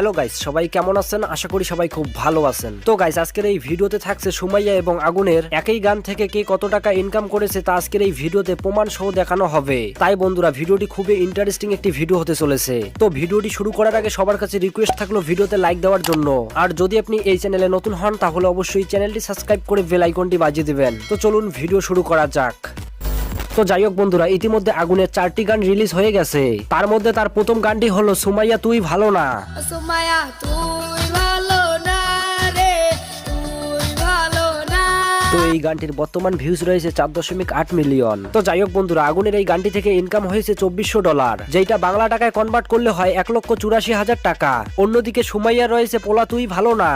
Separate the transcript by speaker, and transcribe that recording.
Speaker 1: Hello guys, সবাই কেমন আছেন? আশা করি সবাই খুব ভালো আছেন। তো গাইস, আজকের এই ভিডিওতে থাকছে সুমাইয়া এবং আগুনের একই গান থেকে কে কত টাকা ইনকাম করেছে তা আজকের এই ভিডিওতে প্রমাণ সহ দেখানো হবে। তাই বন্ধুরা, ভিডিওটি খুবই ইন্টারেস্টিং একটি ভিডিও হতে চলেছে। তো ভিডিওটি শুরু করার আগে সবার কাছে রিকোয়েস্ট থাকলো ভিডিওতে লাইক দেওয়ার জন্য। আর যদি আপনি এই চ্যানেলে নতুন হন তাহলে অবশ্যই চ্যানেলটি সাবস্ক্রাইব করে বেল আইকনটি বাজিয়ে দিবেন। তো চলুন ভিডিও শুরু করা যাক। তো যাই হোক বন্ধুরা, ইতিমধ্যে আগুনের 4টি গান রিলিজ হয়ে গেছে। তার মধ্যে তার প্রথম গানটি হলো সুমাইয়া তুই ভালো না।
Speaker 2: সুমাইয়া তুই ভালো না রে, তুই ভালো না।
Speaker 1: তো এই গানটির বর্তমান ভিউজ রয়েছে 4.8 মিলিয়ন। তো যাই হোক বন্ধুরা, আগুনের এই গানটি থেকে ইনকাম হয়েছে $2400, যেটা বাংলা টাকায় কনভার্ট করলে হয় 1,84,000 টাকা। অন্যদিকে সুমাইয়া রয়েছে পোলা তুই ভালো না।